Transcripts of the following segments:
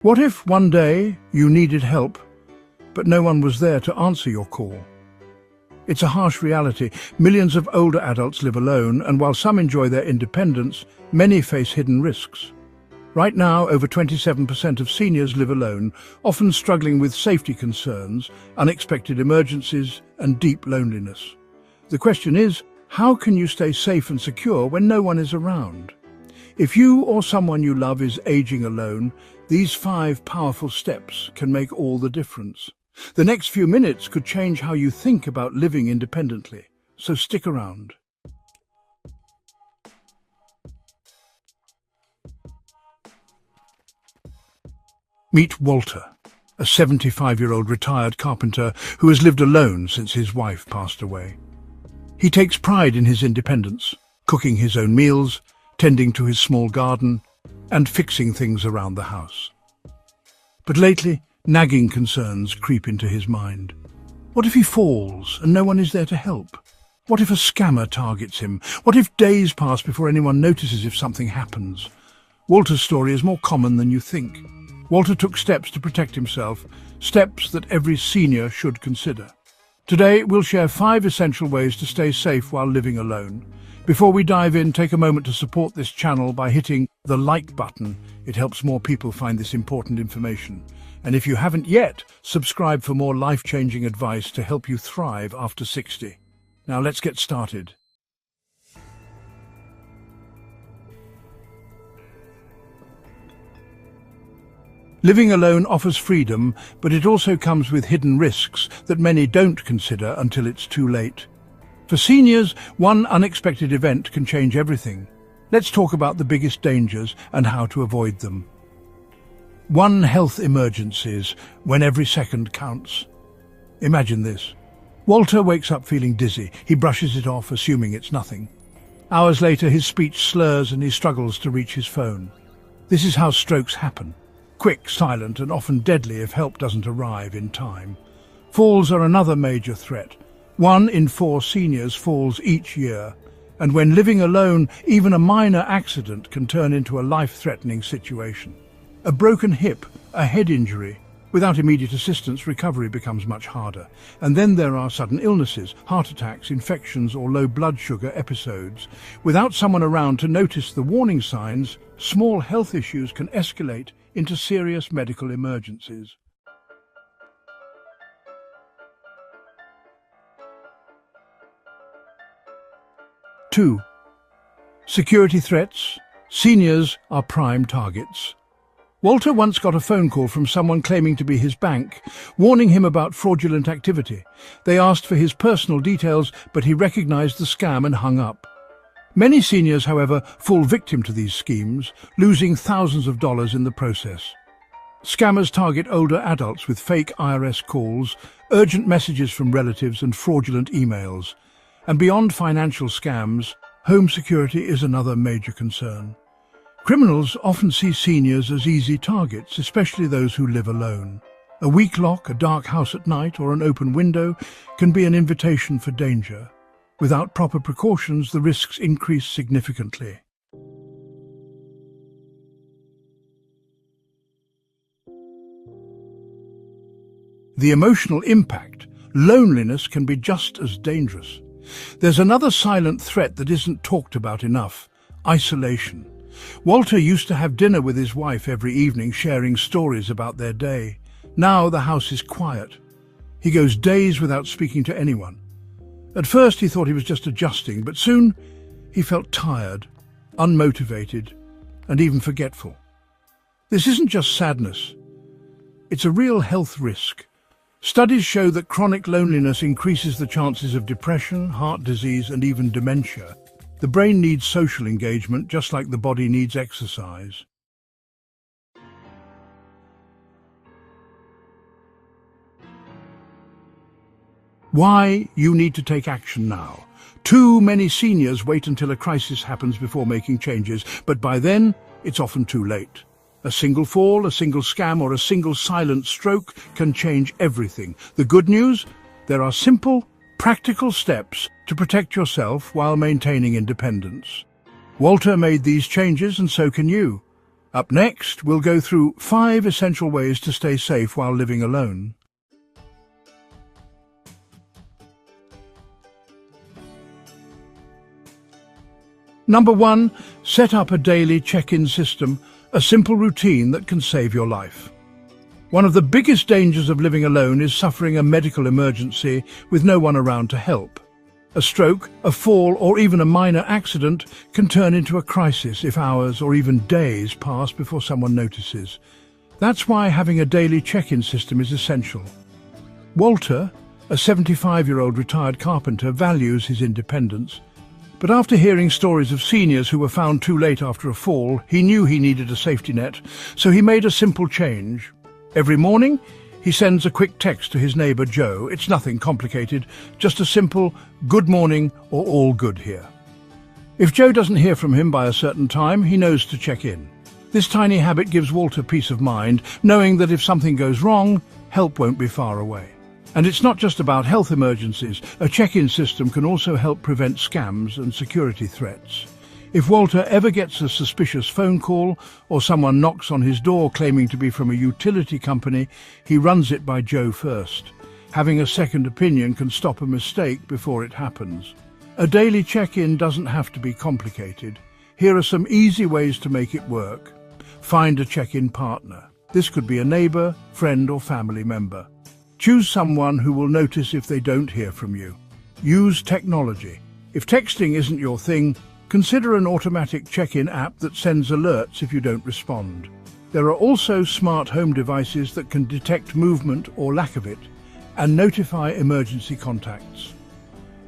What if one day you needed help, but no one was there to answer your call? It's a harsh reality. Millions of older adults live alone, and while some enjoy their independence, many face hidden risks. Right now, over 27% of seniors live alone, often struggling with safety concerns, unexpected emergencies, and deep loneliness. The question is, how can you stay safe and secure when no one is around? If you or someone you love is aging alone, these 5 powerful steps can make all the difference. The next few minutes could change how you think about living independently, so stick around. Meet Walter, a 75-year-old retired carpenter who has lived alone since his wife passed away. He takes pride in his independence, cooking his own meals, tending to his small garden, and fixing things around the house. But lately, nagging concerns creep into his mind. What if he falls and no one is there to help? What if a scammer targets him? What if days pass before anyone notices if something happens? Walter's story is more common than you think. Walter took steps to protect himself, steps that every senior should consider. Today, we'll share 5 essential ways to stay safe while living alone. Before we dive in, take a moment to support this channel by hitting the like button. It helps more people find this important information. And if you haven't yet, subscribe for more life-changing advice to help you thrive after 60. Now let's get started. Living alone offers freedom, but it also comes with hidden risks that many don't consider until it's too late. For seniors, one unexpected event can change everything. Let's talk about the biggest dangers and how to avoid them. 1. Health emergencies, when every second counts. Imagine this. Walter wakes up feeling dizzy. He brushes it off, assuming it's nothing. Hours later, his speech slurs and he struggles to reach his phone. This is how strokes happen. Quick, silent, and often deadly if help doesn't arrive in time. Falls are another major threat. 1 in 4 seniors falls each year, and when living alone, even a minor accident can turn into a life-threatening situation. A broken hip, a head injury. Without immediate assistance, recovery becomes much harder. And then there are sudden illnesses, heart attacks, infections, or low blood sugar episodes. Without someone around to notice the warning signs, small health issues can escalate into serious medical emergencies. Two, security threats. Seniors are prime targets. Walter once got a phone call from someone claiming to be his bank, warning him about fraudulent activity. They asked for his personal details, but he recognized the scam and hung up. Many seniors, however, fall victim to these schemes, losing thousands of dollars in the process. Scammers target older adults with fake IRS calls, urgent messages from relatives, and fraudulent emails. And beyond financial scams, home security is another major concern. Criminals often see seniors as easy targets, especially those who live alone. A weak lock, a dark house at night, or an open window can be an invitation for danger. Without proper precautions, the risks increase significantly. The emotional impact, loneliness, can be just as dangerous. There's another silent threat that isn't talked about enough: isolation. Walter used to have dinner with his wife every evening, sharing stories about their day. Now the house is quiet. He goes days without speaking to anyone. At first he thought he was just adjusting, but soon he felt tired, unmotivated, and even forgetful. This isn't just sadness. It's a real health risk. Studies show that chronic loneliness increases the chances of depression, heart disease, and even dementia. The brain needs social engagement, just like the body needs exercise. Why you need to take action now. Too many seniors wait until a crisis happens before making changes, but by then, it's often too late. A single fall, a single scam, or a single silent stroke can change everything. The good news? There are simple, practical steps to protect yourself while maintaining independence. Walter made these changes, and so can you. Up next, we'll go through 5 essential ways to stay safe while living alone. Number 1, set up a daily check-in system, a simple routine that can save your life. One of the biggest dangers of living alone is suffering a medical emergency with no one around to help. A stroke, a fall, or even a minor accident can turn into a crisis if hours or even days pass before someone notices. That's why having a daily check-in system is essential. Walter, a 75-year-old retired carpenter, values his independence. But after hearing stories of seniors who were found too late after a fall, he knew he needed a safety net, so he made a simple change. Every morning, he sends a quick text to his neighbour Joe. It's nothing complicated, just a simple "good morning" or "all good here." If Joe doesn't hear from him by a certain time, he knows to check in. This tiny habit gives Walter peace of mind, knowing that if something goes wrong, help won't be far away. And it's not just about health emergencies. A check-in system can also help prevent scams and security threats. If Walter ever gets a suspicious phone call or someone knocks on his door claiming to be from a utility company, he runs it by Joe first. Having a second opinion can stop a mistake before it happens. A daily check-in doesn't have to be complicated. Here are some easy ways to make it work. Find a check-in partner. This could be a neighbour, friend or family member. Choose someone who will notice if they don't hear from you. Use technology. If texting isn't your thing, consider an automatic check-in app that sends alerts if you don't respond. There are also smart home devices that can detect movement or lack of it and notify emergency contacts.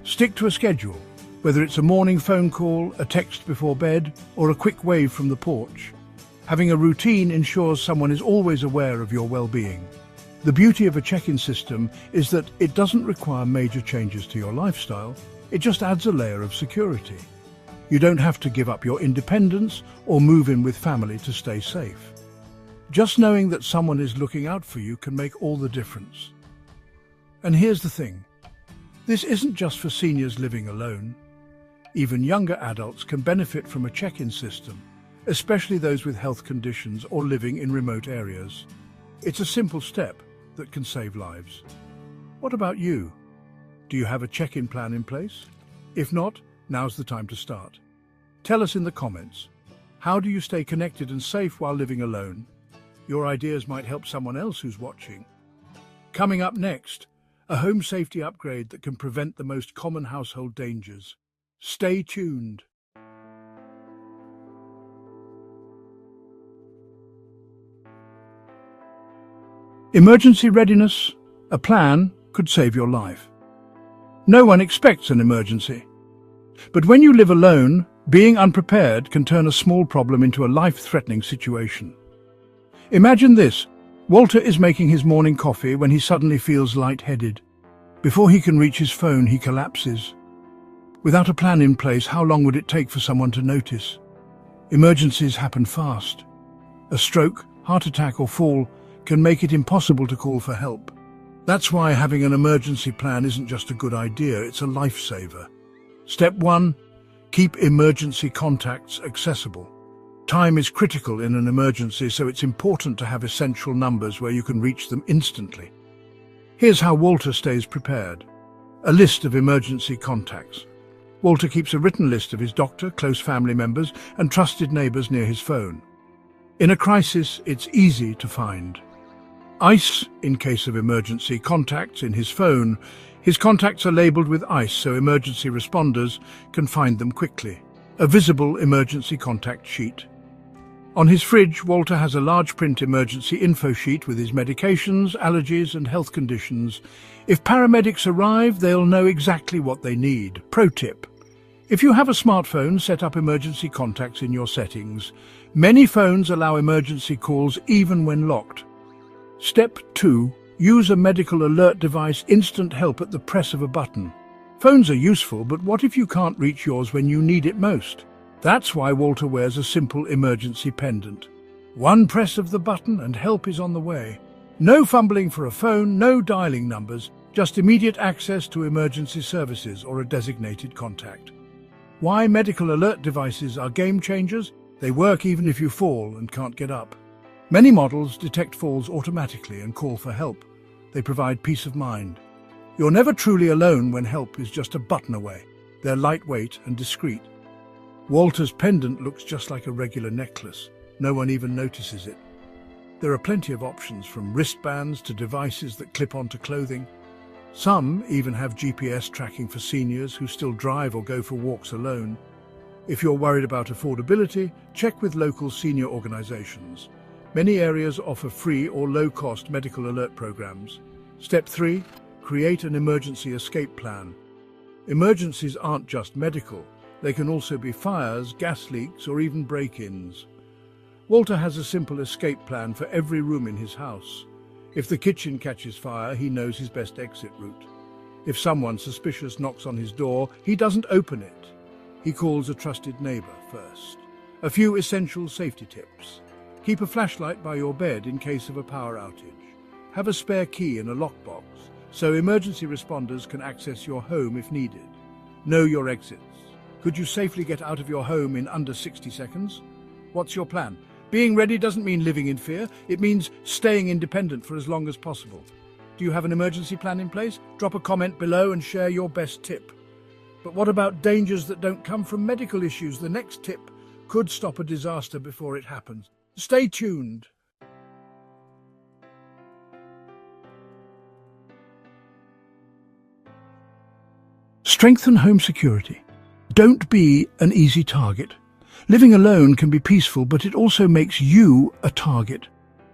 Stick to a schedule, whether it's a morning phone call, a text before bed, or a quick wave from the porch. Having a routine ensures someone is always aware of your well-being. The beauty of a check-in system is that it doesn't require major changes to your lifestyle, it just adds a layer of security. You don't have to give up your independence or move in with family to stay safe. Just knowing that someone is looking out for you can make all the difference. And here's the thing, this isn't just for seniors living alone. Even younger adults can benefit from a check-in system, especially those with health conditions or living in remote areas. It's a simple step that can save lives. What about you? Do you have a check-in plan in place? If not, now's the time to start. Tell us in the comments, how do you stay connected and safe while living alone? Your ideas might help someone else who's watching. Coming up next, a home safety upgrade that can prevent the most common household dangers. Stay tuned. Emergency readiness, a plan, could save your life. No one expects an emergency. But when you live alone, being unprepared can turn a small problem into a life-threatening situation. Imagine this. Walter is making his morning coffee when he suddenly feels lightheaded. Before he can reach his phone, he collapses. Without a plan in place, how long would it take for someone to notice? Emergencies happen fast. A stroke, heart attack or fall can make it impossible to call for help. That's why having an emergency plan isn't just a good idea, it's a lifesaver. Step 1. Keep emergency contacts accessible. Time is critical in an emergency, so it's important to have essential numbers where you can reach them instantly. Here's how Walter stays prepared. A list of emergency contacts. Walter keeps a written list of his doctor, close family members, and trusted neighbours near his phone. In a crisis, it's easy to find. ICE, in case of emergency, contacts in his phone. His contacts are labelled with ICE so emergency responders can find them quickly. A visible emergency contact sheet. On his fridge, Walter has a large print emergency info sheet with his medications, allergies and health conditions. If paramedics arrive, they'll know exactly what they need. Pro tip: if you have a smartphone, set up emergency contacts in your settings. Many phones allow emergency calls even when locked. Step 2. Use a medical alert device, instant help at the press of a button. Phones are useful, but what if you can't reach yours when you need it most? That's why Walter wears a simple emergency pendant. One press of the button and help is on the way. No fumbling for a phone, no dialing numbers, just immediate access to emergency services or a designated contact. Why medical alert devices are game changers? They work even if you fall and can't get up. Many models detect falls automatically and call for help. They provide peace of mind. You're never truly alone when help is just a button away. They're lightweight and discreet. Walter's pendant looks just like a regular necklace. No one even notices it. There are plenty of options, from wristbands to devices that clip onto clothing. Some even have GPS tracking for seniors who still drive or go for walks alone. If you're worried about affordability, check with local senior organizations. Many areas offer free or low-cost medical alert programs. Step 3. Create an emergency escape plan. Emergencies aren't just medical. They can also be fires, gas leaks, or even break-ins. Walter has a simple escape plan for every room in his house. If the kitchen catches fire, he knows his best exit route. If someone suspicious knocks on his door, he doesn't open it. He calls a trusted neighbor first. A few essential safety tips. Keep a flashlight by your bed in case of a power outage. Have a spare key in a lockbox, so emergency responders can access your home if needed. Know your exits. Could you safely get out of your home in under 60 seconds? What's your plan? Being ready doesn't mean living in fear. It means staying independent for as long as possible. Do you have an emergency plan in place? Drop a comment below and share your best tip. But what about dangers that don't come from medical issues? The next tip could stop a disaster before it happens. Stay tuned. Strengthen home security. Don't be an easy target. Living alone can be peaceful, but it also makes you a target.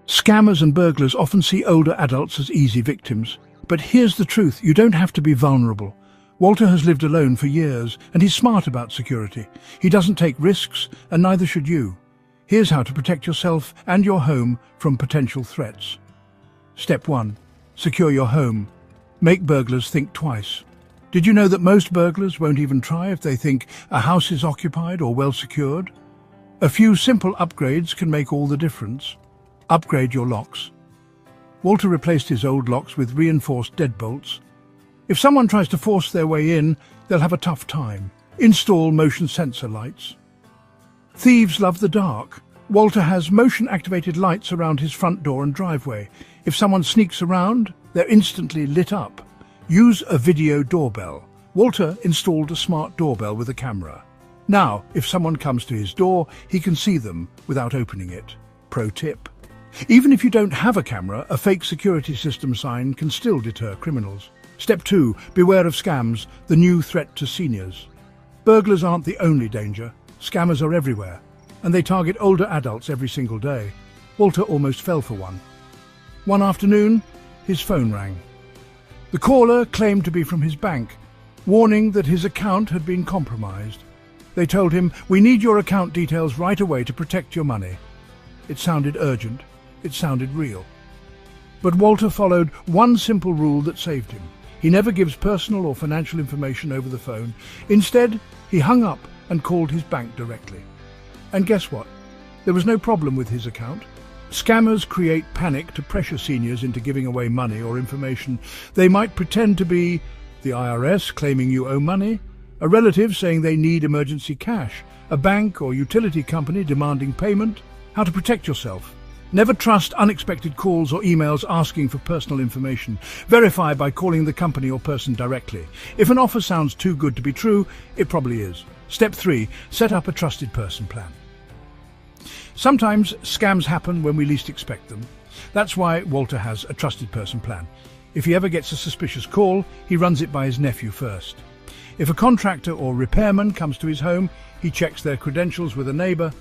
Scammers and burglars often see older adults as easy victims. But here's the truth, you don't have to be vulnerable. Walter has lived alone for years, and he's smart about security. He doesn't take risks, and neither should you. Here's how to protect yourself and your home from potential threats. Step 1. Secure your home. Make burglars think twice. Did you know that most burglars won't even try if they think a house is occupied or well secured? A few simple upgrades can make all the difference. Upgrade your locks. Walter replaced his old locks with reinforced deadbolts. If someone tries to force their way in, they'll have a tough time. Install motion sensor lights. Thieves love the dark. Walter has motion-activated lights around his front door and driveway. If someone sneaks around, they're instantly lit up. Use a video doorbell. Walter installed a smart doorbell with a camera. Now, if someone comes to his door, he can see them without opening it. Pro tip. Even if you don't have a camera, a fake security system sign can still deter criminals. Step 2. Beware of scams, the new threat to seniors. Burglars aren't the only danger. Scammers are everywhere, and they target older adults every single day. Walter almost fell for one. One afternoon, his phone rang. The caller claimed to be from his bank, warning that his account had been compromised. They told him, "We need your account details right away to protect your money." It sounded urgent. It sounded real. But Walter followed one simple rule that saved him. He never gives personal or financial information over the phone. Instead, he hung up and called his bank directly. And guess what? There was no problem with his account. Scammers create panic to pressure seniors into giving away money or information. They might pretend to be the IRS claiming you owe money, a relative saying they need emergency cash, a bank or utility company demanding payment. How to protect yourself. Never trust unexpected calls or emails asking for personal information. Verify by calling the company or person directly. If an offer sounds too good to be true, it probably is. Step 3. Set up a trusted person plan. Sometimes scams happen when we least expect them. That's why Walter has a trusted person plan. If he ever gets a suspicious call, he runs it by his nephew first. If a contractor or repairman comes to his home, he checks their credentials with a neighbor.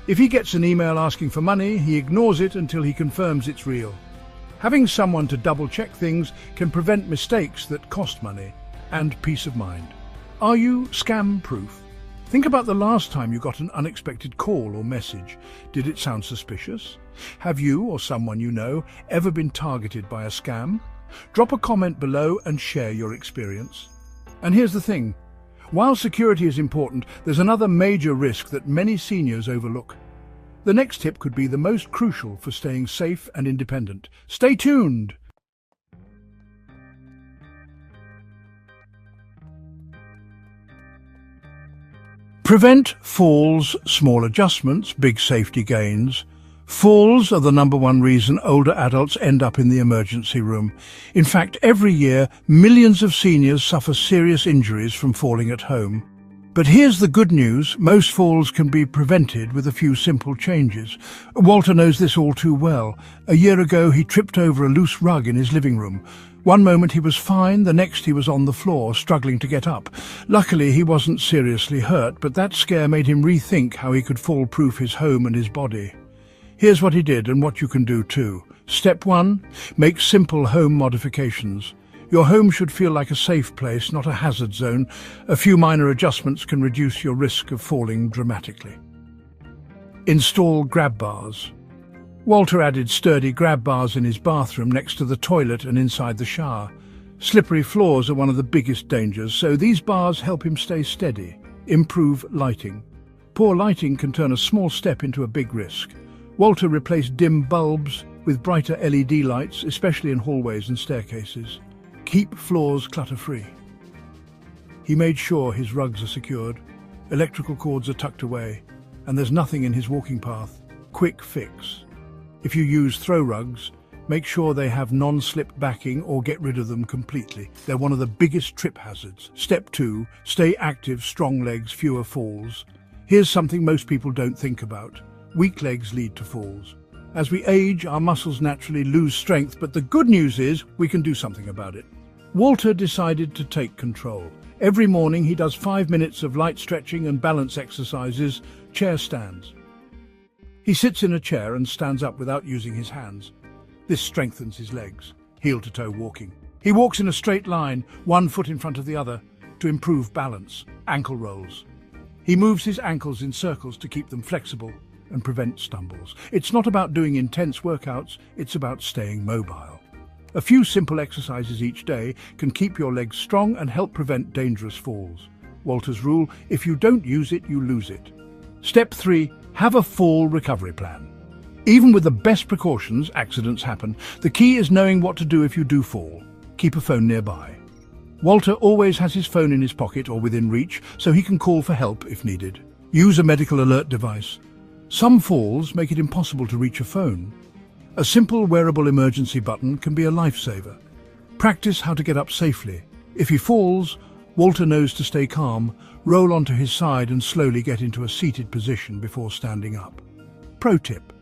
If he gets an email asking for money, he ignores it until he confirms it's real. Having someone to double-check things can prevent mistakes that cost money and peace of mind. Are you scam-proof? Think about the last time you got an unexpected call or message. Did it sound suspicious? Have you or someone you know ever been targeted by a scam? Drop a comment below and share your experience. And here's the thing. While security is important, there's another major risk that many seniors overlook. The next tip could be the most crucial for staying safe and independent. Stay tuned! Prevent falls, small adjustments, big safety gains. Falls are the #1 reason older adults end up in the emergency room. In fact, every year, millions of seniors suffer serious injuries from falling at home. But here's the good news: most falls can be prevented with a few simple changes. Walter knows this all too well. A year ago, he tripped over a loose rug in his living room. One moment he was fine, the next he was on the floor, struggling to get up. Luckily, he wasn't seriously hurt, but that scare made him rethink how he could fall-proof his home and his body. Here's what he did and what you can do too. Step 1, make simple home modifications. Your home should feel like a safe place, not a hazard zone. A few minor adjustments can reduce your risk of falling dramatically. Install grab bars. Walter added sturdy grab bars in his bathroom next to the toilet and inside the shower. Slippery floors are one of the biggest dangers, so these bars help him stay steady. Improve lighting. Poor lighting can turn a small step into a big risk. Walter replaced dim bulbs with brighter LED lights, especially in hallways and staircases. Keep floors clutter-free. He made sure his rugs are secured, electrical cords are tucked away, and there's nothing in his walking path. Quick fix. If you use throw rugs, make sure they have non-slip backing or get rid of them completely. They're one of the biggest trip hazards. Step 2, stay active, strong legs, fewer falls. Here's something most people don't think about. Weak legs lead to falls. As we age, our muscles naturally lose strength, but the good news is we can do something about it. Walter decided to take control. Every morning he does 5 minutes of light stretching and balance exercises, chair stands. He sits in a chair and stands up without using his hands. This strengthens his legs, heel-to-toe walking. He walks in a straight line, one foot in front of the other, to improve balance, ankle rolls. He moves his ankles in circles to keep them flexible and prevent stumbles. It's not about doing intense workouts, it's about staying mobile. A few simple exercises each day can keep your legs strong and help prevent dangerous falls. Walter's rule: if you don't use it, you lose it. Step 3, have a fall recovery plan. Even with the best precautions, accidents happen. The key is knowing what to do if you do fall. Keep a phone nearby. Walter always has his phone in his pocket or within reach, so he can call for help if needed. Use a medical alert device. Some falls make it impossible to reach a phone. A simple wearable emergency button can be a lifesaver. Practice how to get up safely. If he falls, Walter knows to stay calm, roll onto his side and slowly get into a seated position before standing up. Pro tip: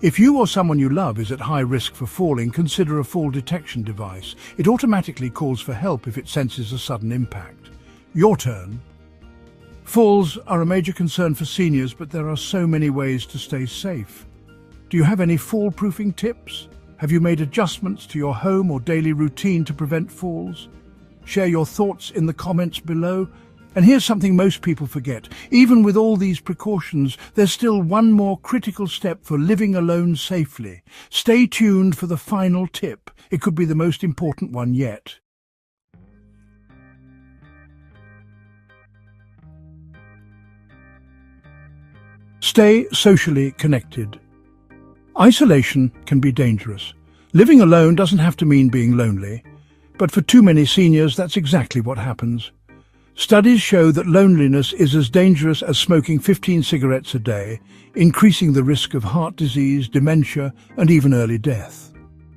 if you or someone you love is at high risk for falling, consider a fall detection device. It automatically calls for help if it senses a sudden impact. Your turn. Falls are a major concern for seniors, but there are so many ways to stay safe. Do you have any fall-proofing tips? Have you made adjustments to your home or daily routine to prevent falls? Share your thoughts in the comments below. And here's something most people forget. Even with all these precautions, there's still one more critical step for living alone safely. Stay tuned for the final tip. It could be the most important one yet. Stay socially connected. Isolation can be dangerous. Living alone doesn't have to mean being lonely, but for too many seniors, that's exactly what happens. Studies show that loneliness is as dangerous as smoking 15 cigarettes a day, increasing the risk of heart disease, dementia, and even early death.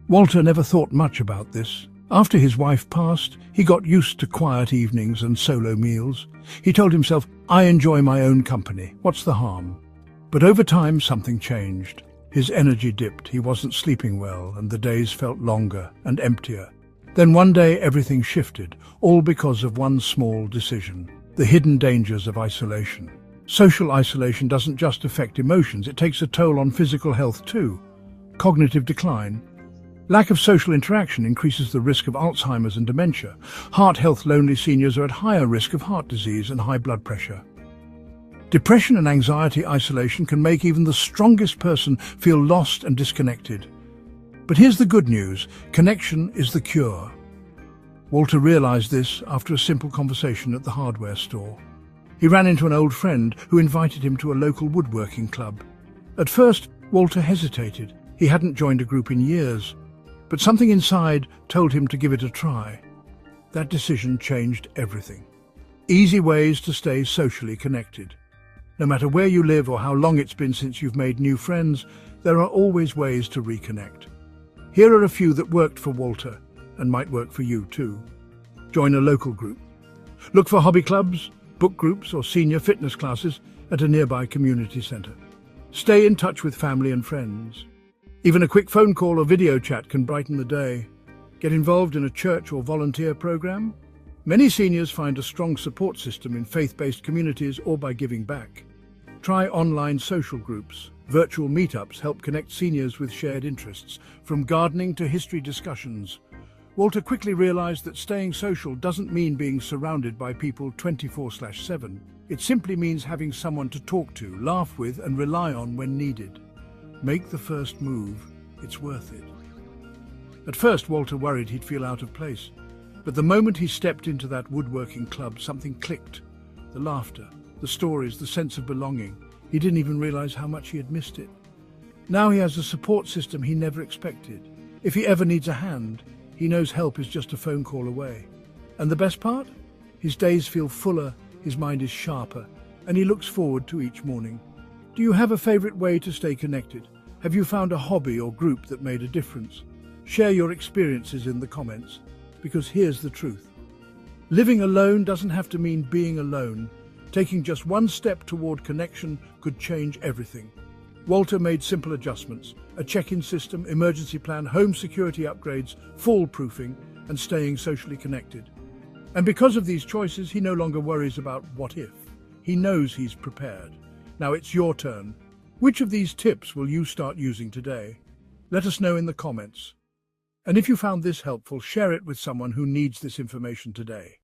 Walter never thought much about this. After his wife passed, he got used to quiet evenings and solo meals. He told himself, "I enjoy my own company. What's the harm?" But over time, something changed. His energy dipped, he wasn't sleeping well, and the days felt longer and emptier. Then one day everything shifted, all because of one small decision: the hidden dangers of isolation. Social isolation doesn't just affect emotions, it takes a toll on physical health too. Cognitive decline. Lack of social interaction increases the risk of Alzheimer's and dementia. Heart health-lonely seniors are at higher risk of heart disease and high blood pressure. Depression and anxiety isolation can make even the strongest person feel lost and disconnected. But here's the good news: connection is the cure. Walter realized this after a simple conversation at the hardware store. He ran into an old friend who invited him to a local woodworking club. At first, Walter hesitated. He hadn't joined a group in years, but something inside told him to give it a try. That decision changed everything. Easy ways to stay socially connected. No matter where you live or how long it's been since you've made new friends, there are always ways to reconnect. Here are a few that worked for Walter and might work for you too. Join a local group. Look for hobby clubs, book groups, or senior fitness classes at a nearby community centre. Stay in touch with family and friends. Even a quick phone call or video chat can brighten the day. Get involved in a church or volunteer program. Many seniors find a strong support system in faith-based communities or by giving back. Try online social groups. Virtual meetups help connect seniors with shared interests, from gardening to history discussions. Walter quickly realized that staying social doesn't mean being surrounded by people 24/7. It simply means having someone to talk to, laugh with, and rely on when needed. Make the first move. It's worth it. At first, Walter worried he'd feel out of place. But the moment he stepped into that woodworking club, something clicked. The laughter, the stories, the sense of belonging. He didn't even realize how much he had missed it. Now he has a support system he never expected. If he ever needs a hand, he knows help is just a phone call away. And the best part? His days feel fuller, his mind is sharper, and he looks forward to each morning. Do you have a favorite way to stay connected? Have you found a hobby or group that made a difference? Share your experiences in the comments, because here's the truth. Living alone doesn't have to mean being alone. Taking just one step toward connection could change everything. Walter made simple adjustments: a check-in system, emergency plan, home security upgrades, fall-proofing, and staying socially connected. And because of these choices, he no longer worries about what if. He knows he's prepared. Now it's your turn. Which of these tips will you start using today? Let us know in the comments. And if you found this helpful, share it with someone who needs this information today.